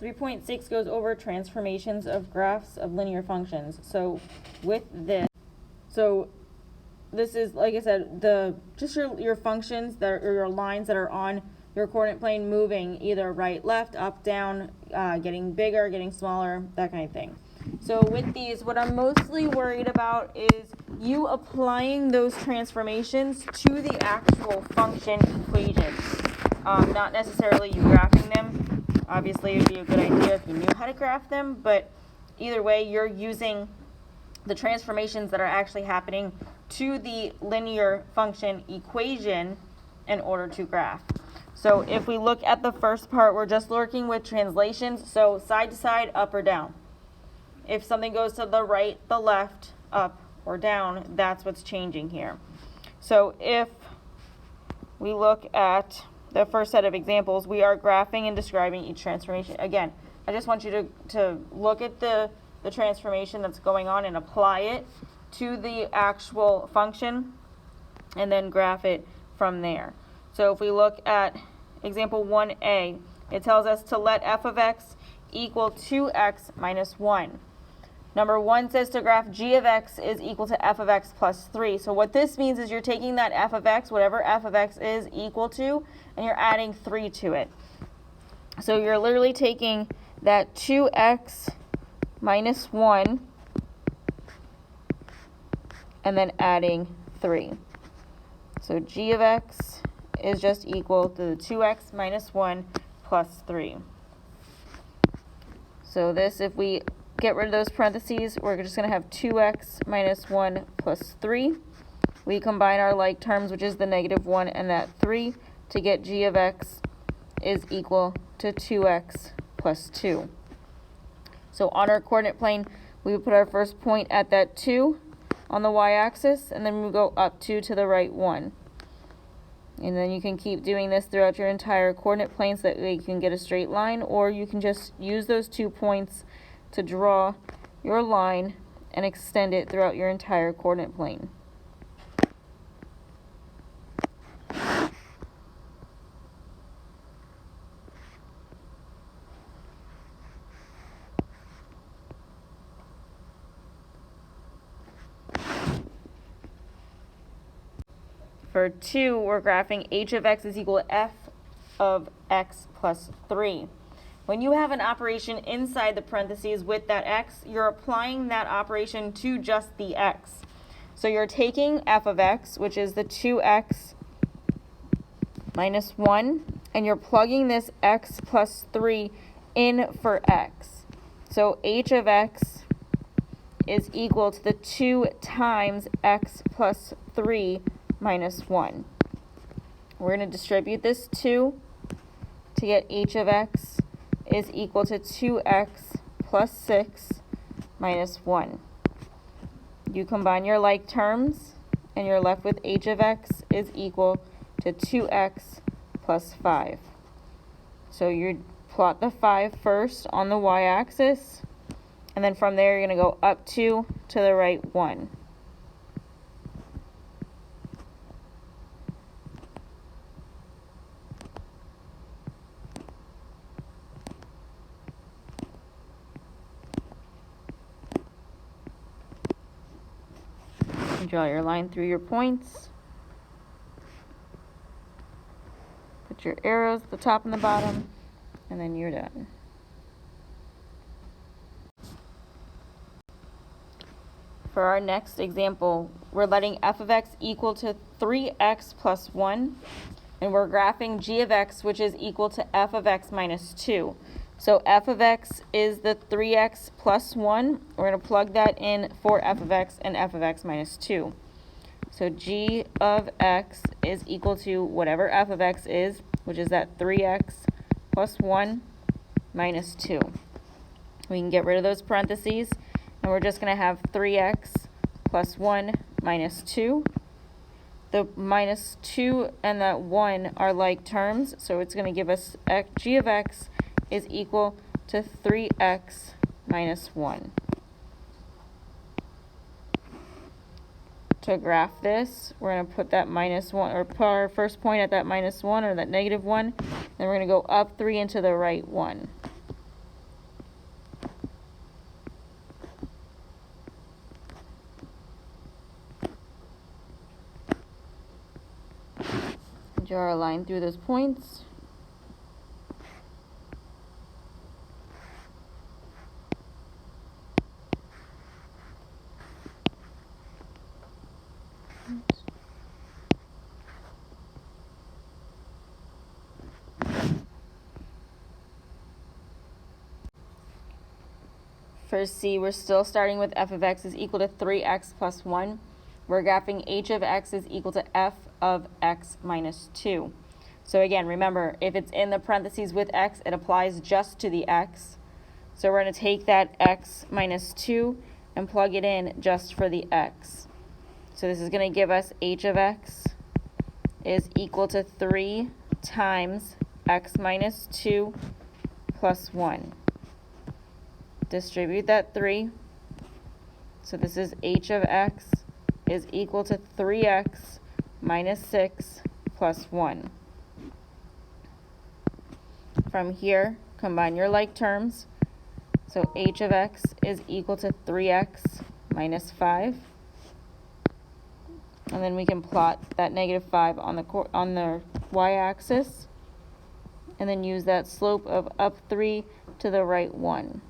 3.6 goes over transformations of graphs of linear functions. So with this, this is, like I said, just your functions that are, or your lines that are on your coordinate plane moving either right, left, up, down, getting bigger, getting smaller, that kind of thing. So with these, what I'm mostly worried about is you applying those transformations to the actual function equations, not necessarily you graphing them. Obviously, it would be a good idea if you knew how to graph them, but either way, you're using the transformations that are actually happening to the linear function equation in order to graph. So if we look at the first part, we're just working with translations, so side to side, up or down. If something goes to the right, the left, up or down, that's what's changing here. So if we look at the first set of examples, we are graphing and describing each transformation. Again, I just want you to look at the transformation that's going on and apply it to the actual function and then graph it from there. So if we look at example 1a, it tells us to let f of x equal 2x minus 1. Number 1 says to graph g of x is equal to f of x plus 3. So what this means is you're taking that f of x, whatever f of x is equal to, and you're adding 3 to it. So you're literally taking that 2x minus 1 and then adding 3. So g of x is just equal to the 2x minus 1 plus 3. So this, if we get rid of those parentheses, we're just going to have 2x minus 1 plus 3. We combine our like terms, which is the negative 1 and that 3, to get g of x is equal to 2x plus 2. So on our coordinate plane, we would put our first point at that 2 on the y-axis, and then we go up 2 to the right 1. And then you can keep doing this throughout your entire coordinate plane so that you can get a straight line, or you can just use those 2 points to draw your line and extend it throughout your entire coordinate plane. For 2, we're graphing h of x is equal to f of x plus 3. When you have an operation inside the parentheses with that x, you're applying that operation to just the x. So you're taking f of x, which is the 2x minus 1, and you're plugging this x plus 3 in for x. So h of x is equal to the 2 times x plus 3 minus 1. We're going to distribute this 2 to get h of x is equal to 2x plus 6 minus 1. You combine your like terms, and you're left with h of x is equal to 2x plus 5. So you plot the 5 first on the y-axis, and then from there you're going to go up 2 to the right 1. Draw your line through your points. Put your arrows at the top and the bottom, and then you're done. For our next example, we're letting f of x equal to 3x plus 1, and we're graphing g of x, which is equal to f of x minus 2. So f of x is the 3x plus 1. We're going to plug that in for f of x and f of x minus 2. So g of x is equal to whatever f of x is, which is that 3x plus 1 minus 2. We can get rid of those parentheses, and we're just going to have 3x plus 1 minus 2. The minus 2 and that 1 are like terms, so it's going to give us g of x is equal to 3x minus 1. To graph this, we're going to put that minus 1, or put our first point at that minus 1 or that negative 1, then we're going to go up 3 into the right 1. Draw a line through those points. For C, we're still starting with f of x is equal to 3x plus 1. We're graphing h of x is equal to f of x minus 2. So again, remember, if it's in the parentheses with x, it applies just to the x. So we're going to take that x minus 2 and plug it in just for the x. So this is going to give us h of x is equal to 3 times x minus 2 plus 1. Distribute that 3. So this is h of x is equal to 3x minus 6 plus 1. From here, combine your like terms. So h of x is equal to 3x minus 5. And then we can plot that negative 5 on the y-axis. And then use that slope of up 3 to the right 1.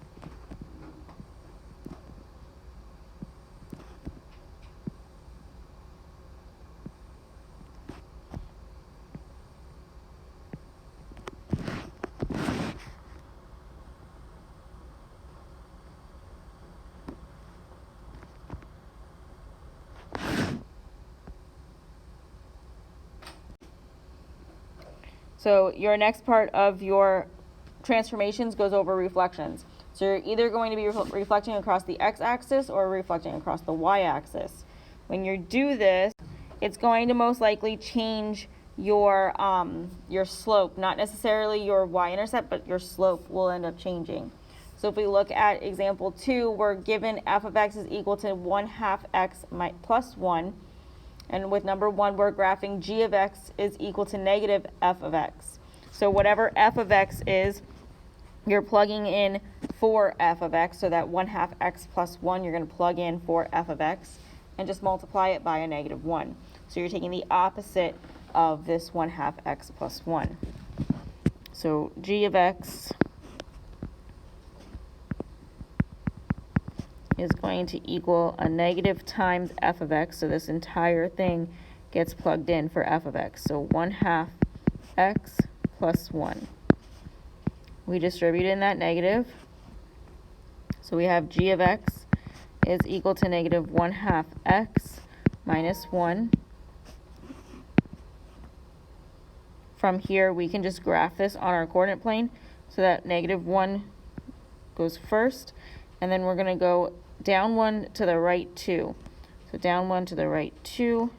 So your next part of your transformations goes over reflections. So you're either going to be reflecting across the x-axis or reflecting across the y-axis. When you do this, it's going to most likely change your slope, not necessarily your y-intercept, but your slope will end up changing. So if we look at example 2, we're given f of x is equal to 1/2 x plus 1. And with number 1, we're graphing g of x is equal to negative f of x. So whatever f of x is, you're plugging in for f of x. So that 1/2 x plus 1, you're going to plug in for f of x and just multiply it by a negative 1. So you're taking the opposite of this 1/2 x plus 1. So g of x is going to equal a negative times f of x. So this entire thing gets plugged in for f of x. So 1/2 x plus 1. We distribute in that negative. So we have g of x is equal to negative 1/2 x minus 1. From here, we can just graph this on our coordinate plane. So that negative 1 goes first. And then we're going to go down 1 to the right 2. So down 1 to the right 2.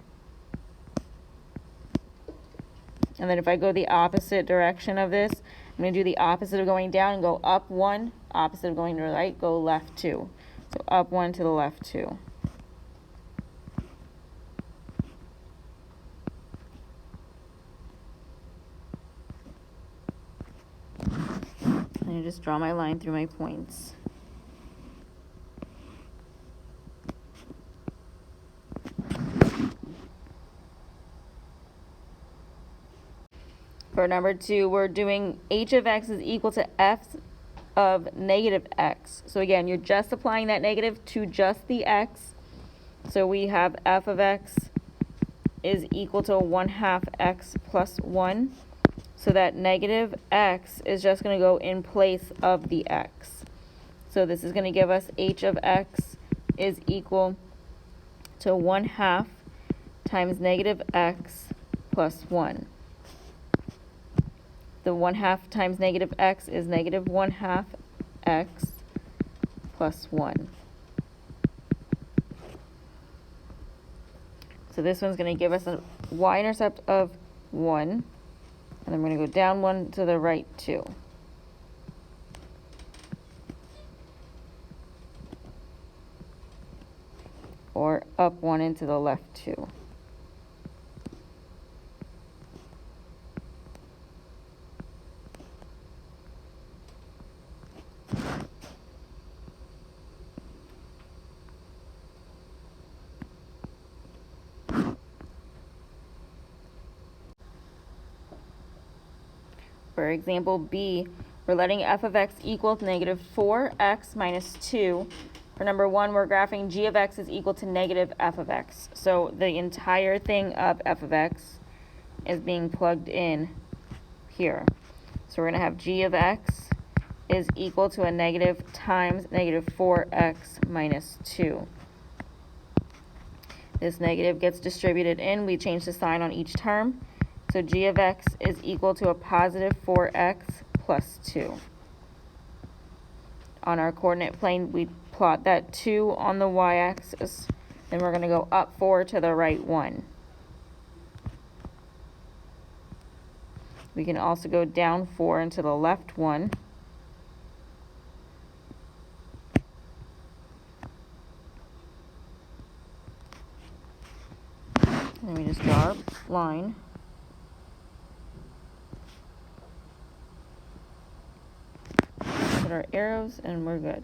And then if I go the opposite direction of this, I'm going to do the opposite of going down and go up 1. Opposite of going to the right, go left 2. So up 1 to the left 2. And I just draw my line through my points. For number 2, we're doing h of x is equal to f of negative x. So again, you're just applying that negative to just the x. So we have f of x is equal to 1/2 x plus 1. So that negative x is just going to go in place of the x. So this is going to give us h of x is equal to 1/2 times negative x plus 1. The 1/2 times negative x is negative 1/2 x plus 1. So this one's going to give us a y-intercept of 1. And then we're going to go down 1 to the right 2. Or up 1 into the left 2. For example B, we're letting f of x equal to negative 4x minus 2. For number 1, we're graphing g of x is equal to negative f of x. So the entire thing of f of x is being plugged in here. So we're going to have g of x is equal to a negative times negative 4x minus 2. This negative gets distributed in. We change the sign on each term. So g of x is equal to a positive 4x plus 2. On our coordinate plane, we plot that 2 on the y-axis. Then we're going to go up 4 to the right 1. We can also go down 4 and to the left 1. Let me just draw our line. Put our arrows and we're good.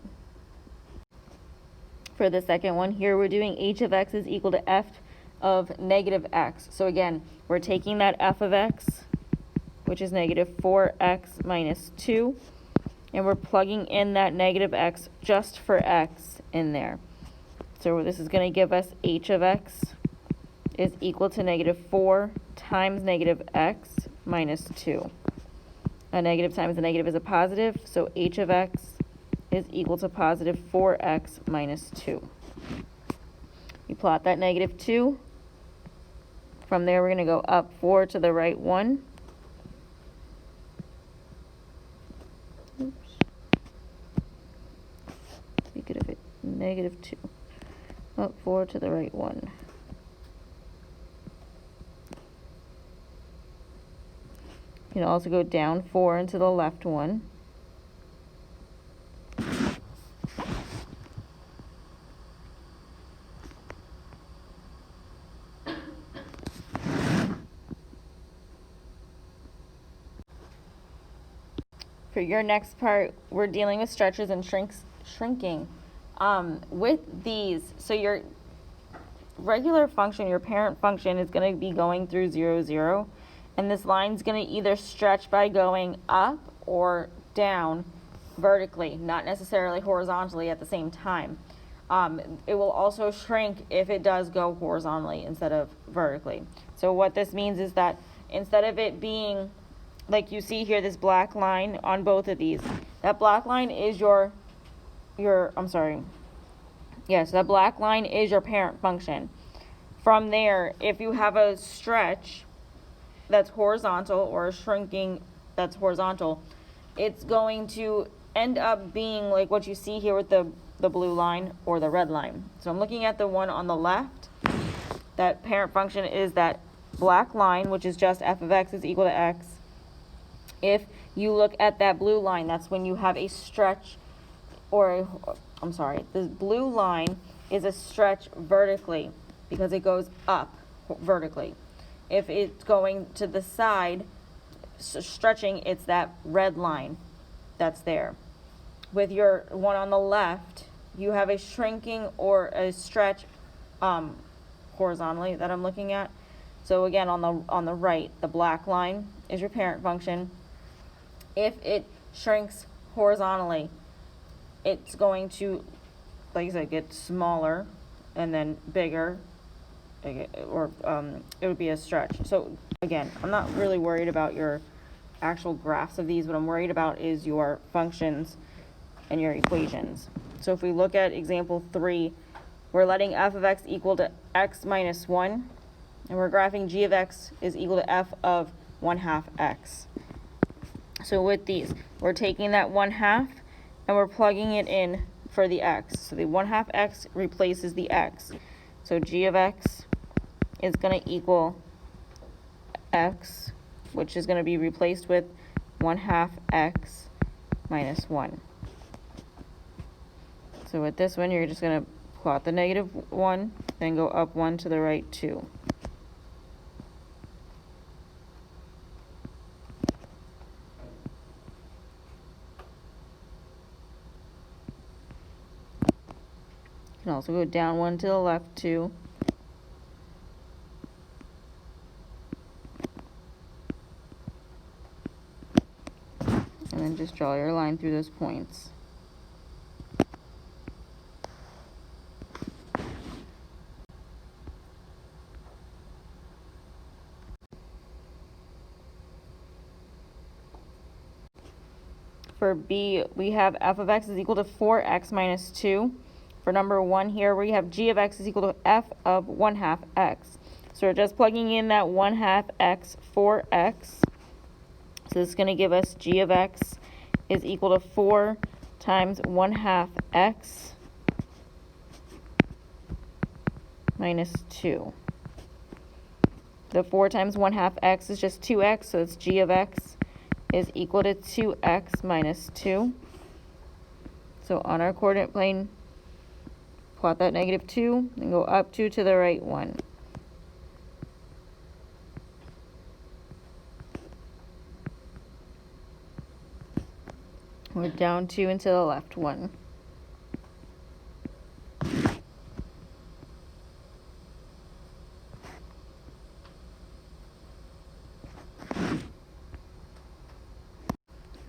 For the second one here, we're doing h of x is equal to f of negative x. So again, we're taking that f of x, which is negative 4x minus 2, and we're plugging in that negative x just for x in there. So this is going to give us h of x is equal to negative 4 times negative x minus 2. A negative times a negative is a positive, so h of x is equal to positive 4x minus 2. We plot that negative 2. From there, we're going to go up 4 to the right 1. Oops. We could have hit negative 2. Up 4 to the right 1. You can also go down 4 into the left 1. For your next part, we're dealing with stretches and shrinking. With these, so your regular function, your parent function, is going to be going through 0, 0. And this line's going to either stretch by going up or down vertically, not necessarily horizontally at the same time. It will also shrink if it does go horizontally instead of vertically. So what this means is that instead of it being, like you see here, this black line on both of these, that black line is that black line is your parent function. From there, if you have a stretch that's horizontal or a shrinking that's horizontal, it's going to end up being like what you see here with the blue line or the red line. So I'm looking at the one on the left. That parent function is that black line, which is just f of x is equal to x. If you look at that blue line, that's when you have a stretch, this blue line is a stretch vertically because it goes up vertically. If it's going to the side, stretching, it's that red line that's there. With your one on the left, you have a shrinking or a stretch horizontally that I'm looking at. So again, on the right, the black line is your parent function. If it shrinks horizontally, it's going to, like I said, get smaller and then bigger, or it would be a stretch. So again, I'm not really worried about your actual graphs of these. What I'm worried about is your functions and your equations. So if we look at example 3, we're letting f of x equal to x minus 1, and we're graphing g of x is equal to f of 1/2 x. So with these, we're taking that 1/2 and we're plugging it in for the x. So the 1/2 x replaces the x. So g of x is going to equal x, which is going to be replaced with 1/2 x minus 1. So with this one, you're just going to plot the negative 1, then go up 1 to the right 2. You can also go down 1 to the left 2. just draw your line through those points. For B, we have f of x is equal to 4x minus 2. For number 1 here, we have g of x is equal to f of 1/2 x. So we're just plugging in that 1/2 x for x. So this is going to give us g of x is equal to 4 times 1/2 x minus 2. The 4 times 1/2 x is just 2x, so it's g of x is equal to 2x minus 2. So on our coordinate plane, plot that -2 and go up 2 to the right 1. We're down 2 and to the left 1.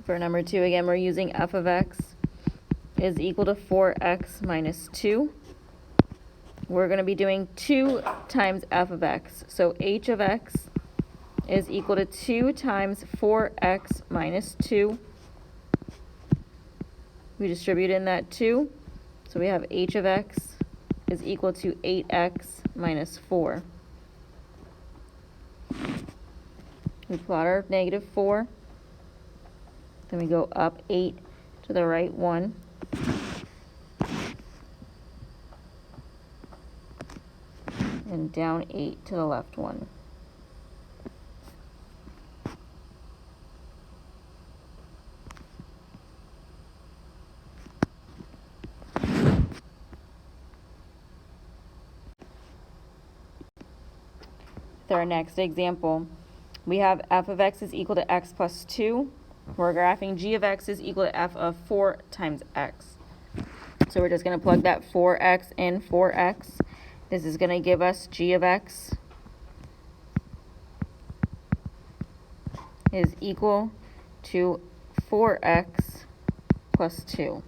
For number 2, again, we're using f of x is equal to 4x minus 2. We're going to be doing 2 times f of x. So h of x is equal to 2 times 4x minus 2. We distribute in that 2. So we have h of x is equal to 8x minus 4. We plot our -4. Then we go up 8 to the right 1. And down 8 to the left 1. For our next example, we have f of x is equal to x plus 2. We're graphing g of x is equal to f of 4 times x. So we're just going to plug that 4x in for x. This is going to give us g of x is equal to 4x plus 2.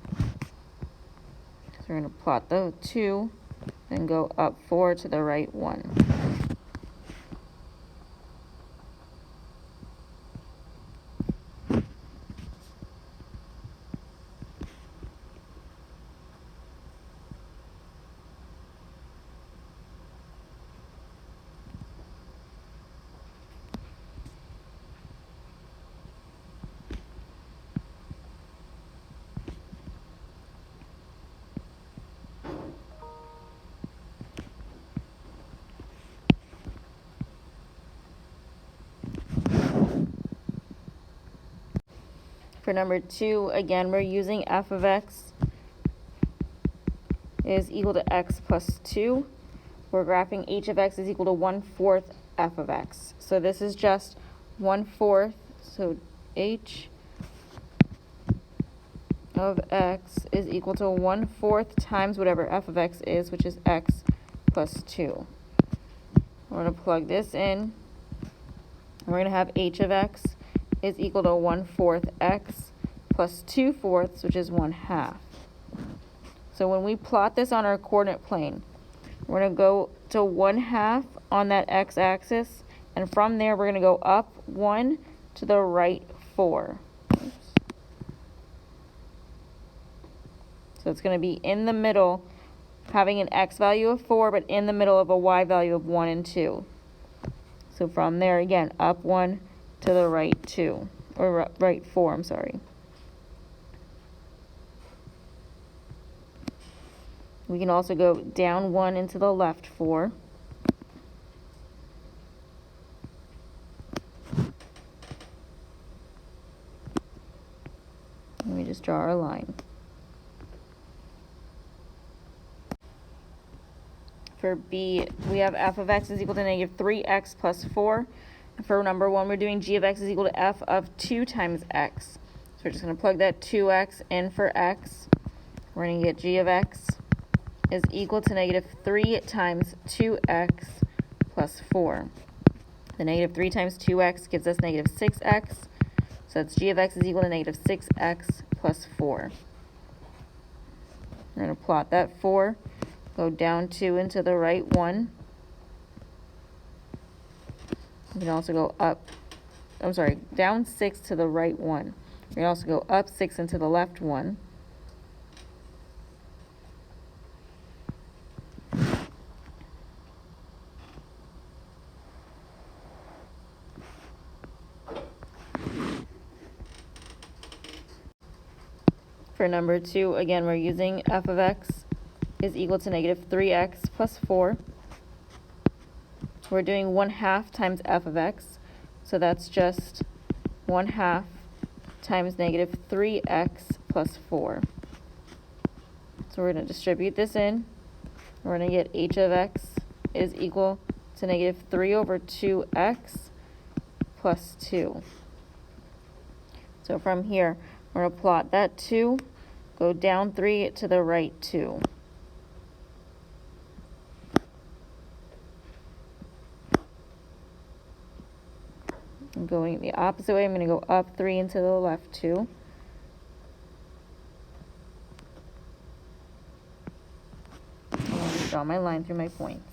So we're going to plot the 2 and go up 4 to the right 1. For number 2, again, we're using f of x is equal to x plus 2. We're graphing h of x is equal to 1/4 f of x. So this is just 1/4. So h of x is equal to 1/4 times whatever f of x is, which is x plus 2. We're going to plug this in. We're going to have h of x is equal to 1/4 x plus 2/4, which is 1/2. So when we plot this on our coordinate plane, we're going to go to 1/2 on that x-axis, and from there we're going to go up 1 to the right 4. Oops. So it's going to be in the middle, having an x value of 4, but in the middle of a y value of 1 and 2. So from there, again, up 1 to the right 2, or right 4, I'm sorry. We can also go down 1 into the left 4. Let me just draw our line. For B, we have f of x is equal to -3x plus 4. And for number 1, we're doing g of x is equal to f of 2 times x. So we're just going to plug that 2x in for x. We're going to get g of x is equal to -3 times 2x plus 4. The -3 times 2x gives us -6x. So that's g of x is equal to negative 6x plus 4. We're going to plot that 4, go down 2 into the right 1. We can also go up, down 6 to the right 1. We can also go up 6 into the left 1. For number 2, again, we're using f of x is equal to negative 3x plus 4. We're doing 1/2 times f of x, so that's just 1/2 times negative 3x plus 4. So we're going to distribute this in. We're going to get h of x is equal to negative 3 over 2x plus 2. So from here, we're going to plot that 2, go down 3 to the right 2. I'm going the opposite way. I'm going to go up 3 into the left 2. I'm going to draw my line through my points.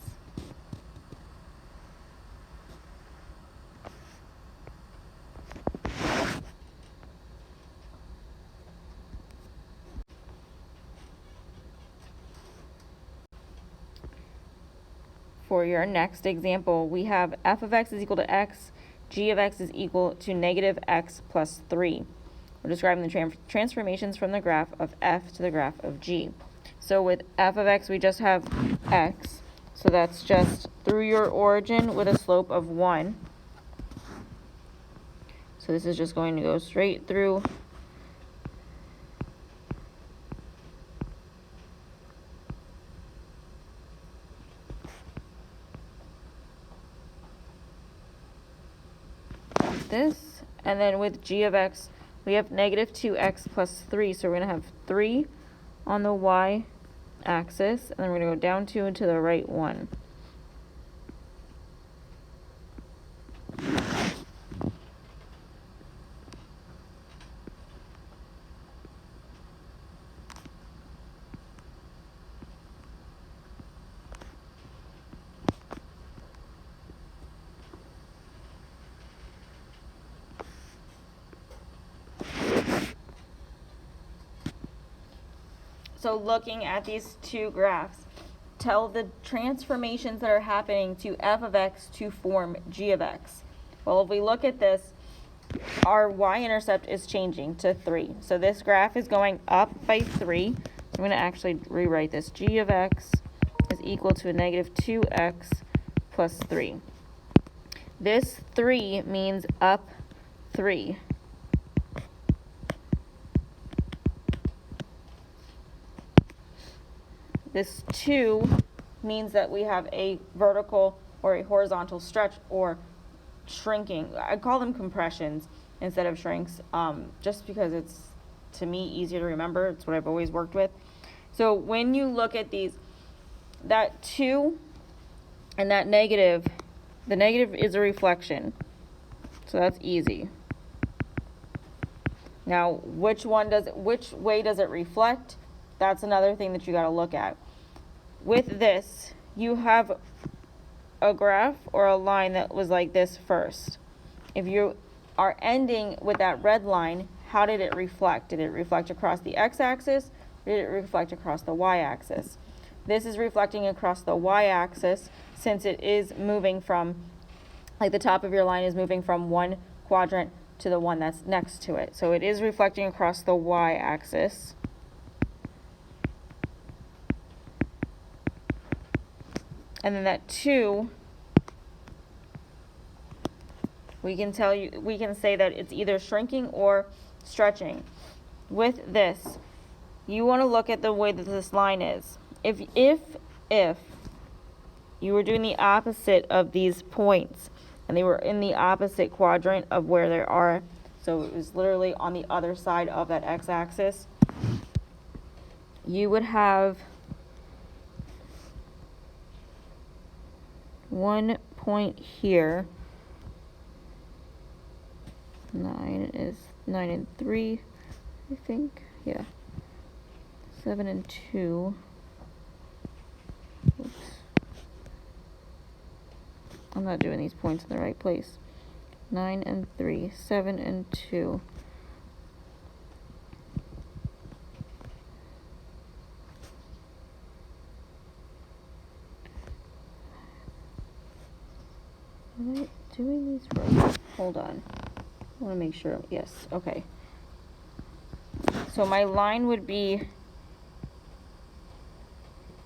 For your next example, we have f of x is equal to x, g of x is equal to negative x plus 3. We're describing the transformations from the graph of f to the graph of g. So with f of x, we just have x. So that's just through your origin with a slope of 1. So this is just going to go straight through this, and then with g of x, we have negative 2x plus 3, so we're going to have 3 on the y-axis, and then we're going to go down 2 into the right 1. So looking at these two graphs, tell the transformations that are happening to f of x to form g of x. Well, if we look at this, our y-intercept is changing to 3. So this graph is going up by 3. So I'm going to actually rewrite this. G of x is equal to a negative 2x plus 3. This 3 means up 3. This 2 means that we have a vertical or a horizontal stretch or shrinking. I call them compressions instead of shrinks, just because it's, to me, easier to remember. It's what I've always worked with. So when you look at these, that 2 and that negative, the negative is a reflection. So that's easy. Now, which way does it reflect? That's another thing that you got to look at. With this, you have a graph or a line that was like this first. If you are ending with that red line, how did it reflect? Did it reflect across the x-axis, or did it reflect across the y-axis? This is reflecting across the y-axis, since it is moving from, like the top of your line is moving from one quadrant to the one that's next to it. So it is reflecting across the y-axis. And then that 2, we can say that it's either shrinking or stretching. With this, you want to look at the way that this line is. If you were doing the opposite of these points, and they were in the opposite quadrant of where they are, so it was literally on the other side of that x-axis, you would have 1 point here. 9 is 9 and 3, I think. Yeah. 7 and 2. Oops. I'm not doing these points in the right place. 9 and 3, 7 and 2. Am I doing these right? Hold on. I want to make sure. Yes, okay. So my line would be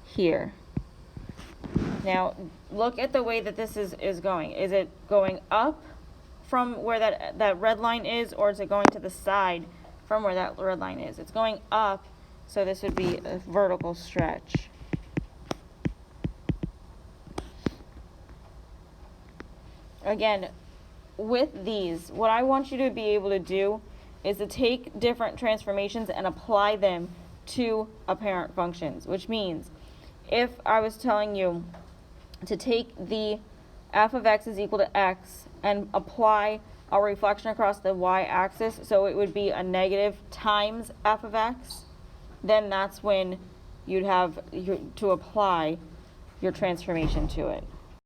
here. Now, look at the way that this is going. Is it going up from where that red line is, or is it going to the side from where that red line is? It's going up, so this would be a vertical stretch. Again, with these, what I want you to be able to do is to take different transformations and apply them to apparent functions, which means if I was telling you to take the f of x is equal to x and apply a reflection across the y-axis, so it would be a negative times f of x, then that's when you'd have to apply your transformation to it.